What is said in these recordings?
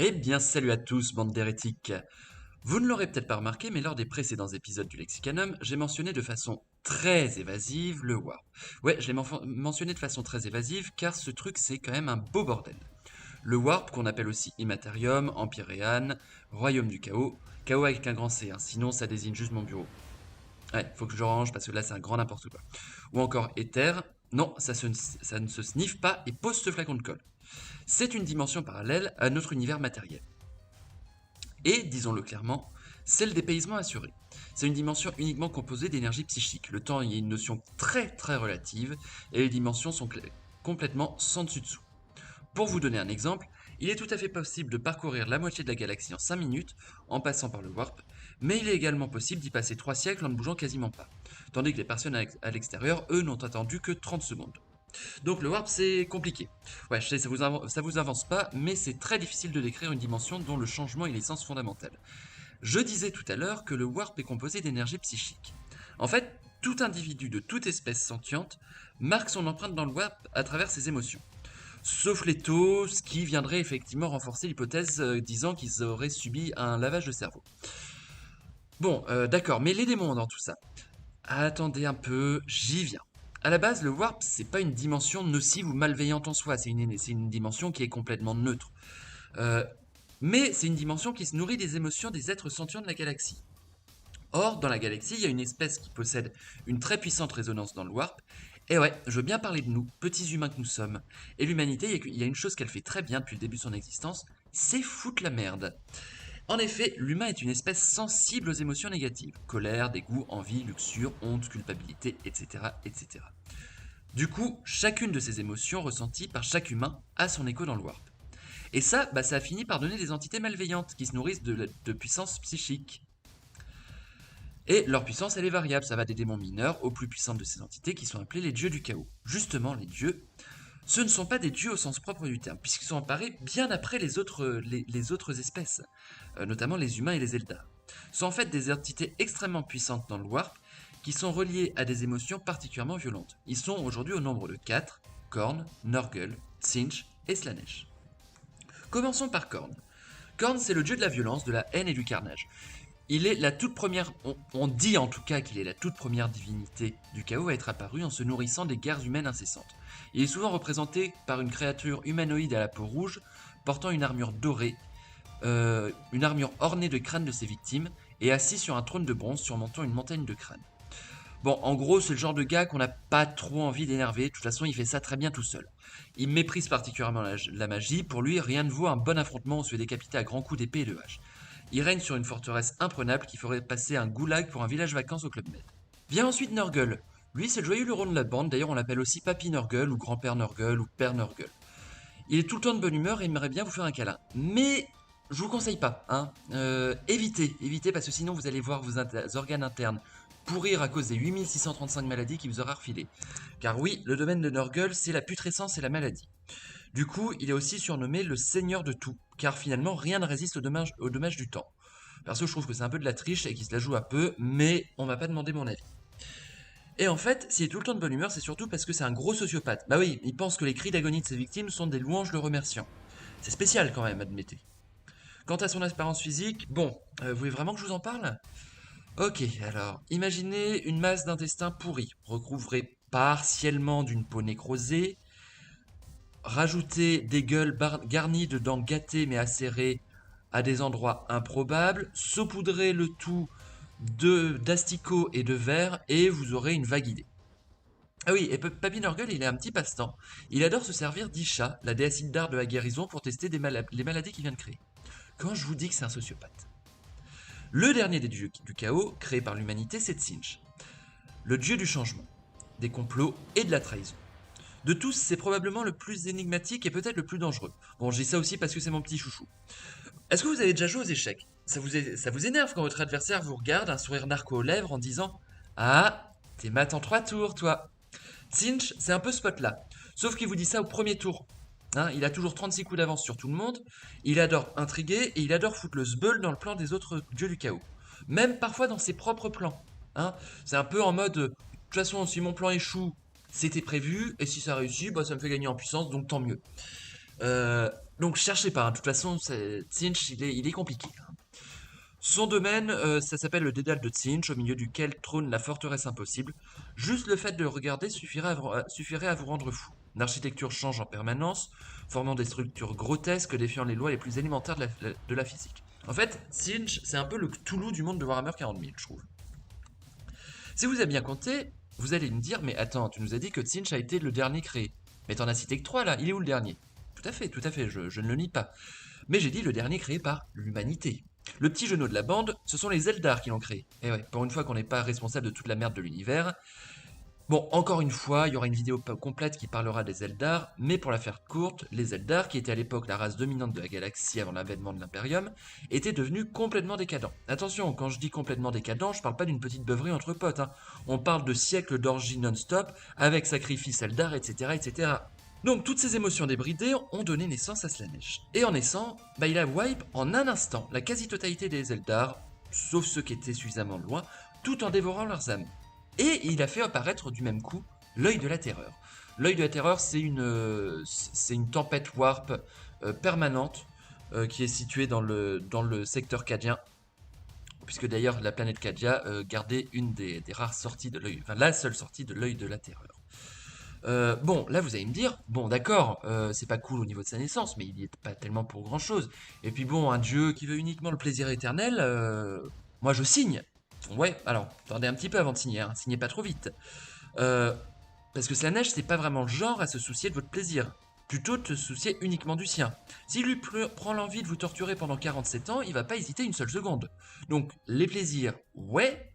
Eh bien, salut à tous, bande d'hérétiques. Vous ne l'aurez peut-être pas remarqué, mais lors des précédents épisodes du Lexicanum, j'ai mentionné de façon très évasive le Warp. Ouais, je l'ai mentionné de façon très évasive, car ce truc, c'est quand même un beau bordel. Le Warp, qu'on appelle aussi Immaterium, Empyrean, Royaume du Chaos, Chaos avec un grand C, hein, sinon ça désigne juste mon bureau. Ouais, faut que je range, parce que là, c'est un grand n'importe quoi. Ou encore Ether, non, ça ne se sniffe pas et pose ce flacon de colle. C'est une dimension parallèle à notre univers matériel. Et, disons-le clairement, c'est le dépaysement assuré. C'est une dimension uniquement composée d'énergie psychique. Le temps y est une notion très très relative, et les dimensions sont complètement sans dessus-dessous. Pour vous donner un exemple, il est tout à fait possible de parcourir la moitié de la galaxie en 5 minutes, en passant par le warp, mais il est également possible d'y passer 3 siècles en ne bougeant quasiment pas. Tandis que les personnes à l'extérieur, eux, n'ont attendu que 30 secondes. Donc le warp c'est compliqué. Ouais, je sais, ça vous avance pas, mais c'est très difficile de décrire une dimension dont le changement est l'essence fondamentale. Je disais tout à l'heure que le warp est composé d'énergie psychique. En fait, tout individu de toute espèce sentiente marque son empreinte dans le warp à travers ses émotions. Sauf les taux, ce qui viendrait effectivement renforcer l'hypothèse disant qu'ils auraient subi un lavage de cerveau. Bon, d'accord, mais les démons dans tout ça. Attendez un peu, j'y viens. À la base, le warp, c'est pas une dimension nocive ou malveillante en soi, c'est une dimension qui est complètement neutre. Euh, mais c'est une dimension qui se nourrit des émotions des êtres sentients de la galaxie. Or, dans la galaxie, il y a une espèce qui possède une très puissante résonance dans le warp. Et ouais, je veux bien parler de nous, petits humains que nous sommes. Et l'humanité, il y a une chose qu'elle fait très bien depuis le début de son existence, c'est foutre la merde. En effet, l'humain est une espèce sensible aux émotions négatives. Colère, dégoût, envie, luxure, honte, culpabilité, etc. etc. Du coup, chacune de ces émotions ressenties par chaque humain a son écho dans le warp. Et ça, ça a fini par donner des entités malveillantes qui se nourrissent de puissance psychique. Et leur puissance, elle est variable, ça va des démons mineurs aux plus puissantes de ces entités qui sont appelées les dieux du chaos. Justement, les dieux, ce ne sont pas des dieux au sens propre du terme, puisqu'ils sont apparus bien après les autres espèces, notamment les humains et les Eldar. Ce sont en fait des entités extrêmement puissantes dans le Warp, qui sont reliées à des émotions particulièrement violentes. Ils sont aujourd'hui au nombre de 4, Korn, Nurgle, Tzeentch et Slanesh. Commençons par Korn. Korn, c'est le dieu de la violence, de la haine et du carnage. Il est la toute première, on dit en tout cas qu'il est la toute première divinité du chaos à être apparue en se nourrissant des guerres humaines incessantes. Il est souvent représenté par une créature humanoïde à la peau rouge, portant une armure dorée, une armure ornée de crânes de ses victimes, et assis sur un trône de bronze surmontant une montagne de crânes. Bon, en gros, c'est le genre de gars qu'on n'a pas trop envie d'énerver, de toute façon, il fait ça très bien tout seul. Il méprise particulièrement la magie, pour lui, rien ne vaut un bon affrontement où se fait décapiter à grands coups d'épée et de hache. Il règne sur une forteresse imprenable qui ferait passer un goulag pour un village vacances au Club Med. Vient ensuite Nurgle. Lui, c'est le joyeux luron de la bande, d'ailleurs on l'appelle aussi Papy Nurgle, ou Grand-Père Nurgle, ou Père Nurgle. Il est tout le temps de bonne humeur et aimerait bien vous faire un câlin. Mais je vous conseille pas, hein. Évitez, parce que sinon vous allez voir vos organes internes pourrir à cause des 8635 maladies qu'il vous aura refilées. Car oui, le domaine de Nurgle, c'est la putrescence et la maladie. Du coup, il est aussi surnommé le seigneur de tout, car finalement rien ne résiste au dommage du temps. Perso, je trouve que c'est un peu de la triche et qu'il se la joue un peu, mais on m'a pas demandé mon avis. Et en fait, s'il est tout le temps de bonne humeur, c'est surtout parce que c'est un gros sociopathe. Bah oui, il pense que les cris d'agonie de ses victimes sont des louanges le remerciant. C'est spécial quand même, admettez. Quant à son apparence physique, bon, vous voulez vraiment que je vous en parle? Ok, alors, imaginez une masse d'intestin pourri, recouvrée partiellement d'une peau nécrosée, rajoutez des gueules garnies de dents gâtées mais acérées à des endroits improbables, saupoudrez le tout d'asticots et de verre et vous aurez une vague idée. Ah oui, et Papy Nurgle, il a un petit passe-temps. Il adore se servir d'Isha, la déesse Ildar de la guérison, pour tester les maladies qu'il vient de créer. Quand je vous dis que c'est un sociopathe. Le dernier des dieux du chaos, créé par l'humanité, c'est Tzeentch, le dieu du changement, des complots et de la trahison. De tous, c'est probablement le plus énigmatique et peut-être le plus dangereux. Bon, j'ai ça aussi parce que c'est mon petit chouchou. Est-ce que vous avez déjà joué aux échecs? Ça vous énerve quand votre adversaire vous regarde, un sourire narco aux lèvres, en disant Ah, t'es mat en 3 tours, toi. Tzeentch, c'est un peu ce pote-là. Sauf qu'il vous dit ça au premier tour. Hein, il a toujours 36 coups d'avance sur tout le monde, il adore intriguer et il adore foutre le sbeul dans le plan des autres dieux du chaos. Même parfois dans ses propres plans. Hein, c'est un peu en mode de toute façon, si mon plan échoue, c'était prévu, et si ça réussit, ça me fait gagner en puissance, donc tant mieux. Euh, Donc cherchez pas, hein. De toute façon, Tzeentch, il est compliqué. Son domaine, ça s'appelle le dédale de Tzeentch, au milieu duquel trône la forteresse impossible. Juste le fait de le regarder suffirait à vous rendre fou. L'architecture change en permanence, formant des structures grotesques défiant les lois les plus élémentaires de la physique. En fait, Tzeentch, c'est un peu le Cthulhu du monde de Warhammer 40 000, je trouve. Si vous avez bien compté, vous allez me dire, mais attends, tu nous as dit que Tzeentch a été le dernier créé. Mais t'en as cité que 3 là, il est où le dernier? Tout à fait, je ne le nie pas. Mais j'ai dit le dernier créé par l'humanité. Le petit genou de la bande, ce sont les Eldar qui l'ont créé. Et ouais, pour une fois qu'on n'est pas responsable de toute la merde de l'univers. Bon, encore une fois, il y aura une vidéo complète qui parlera des Eldar, mais pour la faire courte, les Eldar, qui étaient à l'époque la race dominante de la galaxie avant l'avènement de l'Imperium, étaient devenus complètement décadents. Attention, quand je dis complètement décadents, je parle pas d'une petite beuverie entre potes, hein. On parle de siècles d'orgie non-stop, avec sacrifice Eldar, etc., etc. Donc toutes ces émotions débridées ont donné naissance à Slaanesh. Et en naissant, il a wipe en un instant la quasi-totalité des Eldar, sauf ceux qui étaient suffisamment loin, tout en dévorant leurs âmes. Et il a fait apparaître du même coup l'œil de la terreur. L'œil de la terreur, c'est une tempête warp permanente qui est située dans le secteur cadien, puisque d'ailleurs la planète Cadia gardait une des rares sorties de l'œil, enfin la seule sortie de l'œil de la terreur. Bon, là vous allez me dire, bon d'accord, c'est pas cool au niveau de sa naissance, mais il y est pas tellement pour grand chose. Et puis bon, un dieu qui veut uniquement le plaisir éternel, moi je signe. Ouais, alors, attendez un petit peu avant de signer, hein, signez pas trop vite. Euh, Parce que Slanesh, c'est pas vraiment le genre à se soucier de votre plaisir. Plutôt de se soucier uniquement du sien. S'il lui prend l'envie de vous torturer pendant 47 ans, il va pas hésiter une seule seconde. Donc, les plaisirs, ouais,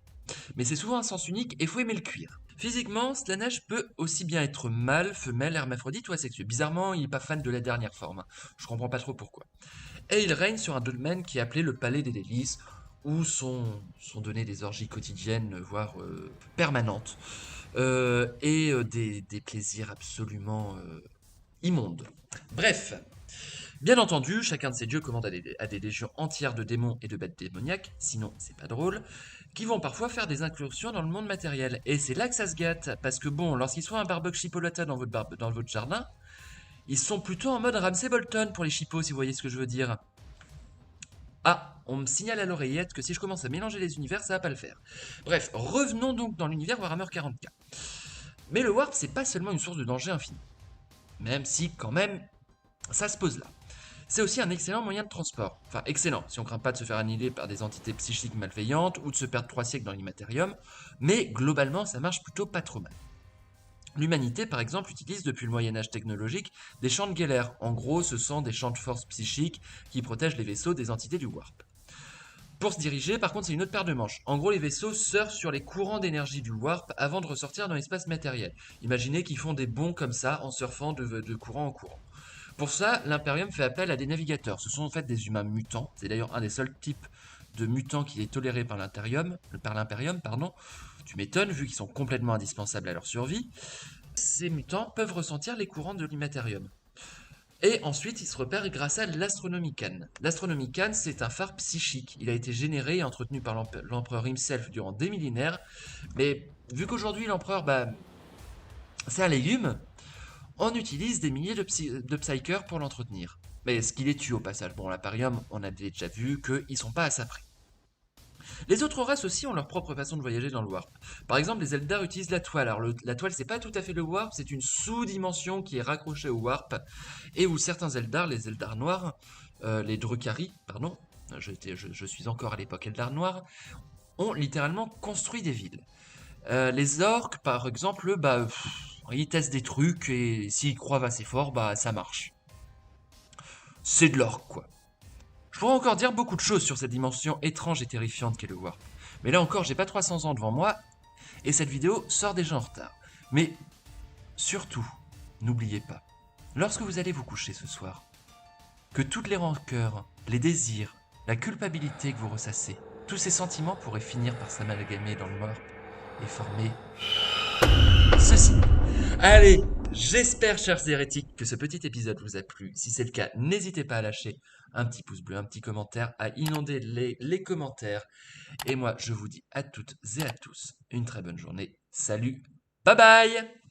mais c'est souvent un sens unique et faut aimer le cuir. Physiquement, Slanesh peut aussi bien être mâle, femelle, hermaphrodite ou asexué. Bizarrement, il n'est pas fan de la dernière forme. Hein. Je comprends pas trop pourquoi. Et il règne sur un domaine qui est appelé le Palais des Délices, où sont données des orgies quotidiennes, voire permanentes, et des plaisirs absolument immondes. Bref, bien entendu, chacun de ces dieux commande à des légions entières de démons et de bêtes démoniaques, sinon c'est pas drôle, qui vont parfois faire des incursions dans le monde matériel. Et c'est là que ça se gâte, parce que bon, lorsqu'ils sont un barbecue chipolata dans votre jardin, ils sont plutôt en mode Ramsay Bolton pour les chipots, si vous voyez ce que je veux dire. Ah, on me signale à l'oreillette que si je commence à mélanger les univers, ça va pas le faire. Bref, revenons donc dans l'univers Warhammer 40K. Mais le warp, c'est pas seulement une source de danger infini. Même si, quand même, ça se pose là. C'est aussi un excellent moyen de transport. Enfin, excellent, si on craint pas de se faire annihiler par des entités psychiques malveillantes ou de se perdre 3 siècles dans l'immatérium, mais globalement, ça marche plutôt pas trop mal. L'humanité, par exemple, utilise depuis le Moyen-Âge technologique des champs de Geller. En gros, ce sont des champs de force psychique qui protègent les vaisseaux des entités du warp. Pour se diriger, par contre, c'est une autre paire de manches. En gros, les vaisseaux surfent sur les courants d'énergie du warp avant de ressortir dans l'espace matériel. Imaginez qu'ils font des bonds comme ça en surfant de courant en courant. Pour ça, l'Imperium fait appel à des navigateurs. Ce sont en fait des humains mutants. C'est d'ailleurs un des seuls types de mutants qui est toléré par l'Imperium. Tu m'étonnes, vu qu'ils sont complètement indispensables à leur survie. Ces mutants peuvent ressentir les courants de l'immatérium. Et ensuite, ils se repèrent grâce à l'Astronomican. L'Astronomican, c'est un phare psychique. Il a été généré et entretenu par l'empereur himself durant des millénaires. Mais vu qu'aujourd'hui, l'empereur, c'est un légume, on utilise des milliers de psykers pour l'entretenir. Mais ce qui les tue au passage. Bon, l'Aparium, on a déjà vu qu'ils sont pas à ça près. Les autres races aussi ont leur propre façon de voyager dans le warp. Par exemple, les Eldar utilisent la toile. Alors la toile, c'est pas tout à fait le warp, c'est une sous-dimension qui est raccrochée au warp, et où certains Eldar, les Eldar noirs, les Drukhari, pardon, je suis encore à l'époque Eldar noir, ont littéralement construit des villes. Les orques, par exemple, ils testent des trucs, et s'ils croient assez fort, ça marche. C'est de l'orque, quoi. Je pourrais encore dire beaucoup de choses sur cette dimension étrange et terrifiante qu'est le warp. Mais là encore, j'ai pas 300 ans devant moi, et cette vidéo sort déjà en retard. Mais surtout, n'oubliez pas, lorsque vous allez vous coucher ce soir, que toutes les rancœurs, les désirs, la culpabilité que vous ressassez, tous ces sentiments pourraient finir par s'amalgamer dans le warp et former ceci. Allez, j'espère, chers hérétiques, que ce petit épisode vous a plu. Si c'est le cas, n'hésitez pas à lâcher un petit pouce bleu, un petit commentaire, à inonder les commentaires. Et moi, je vous dis à toutes et à tous une très bonne journée. Salut, bye bye!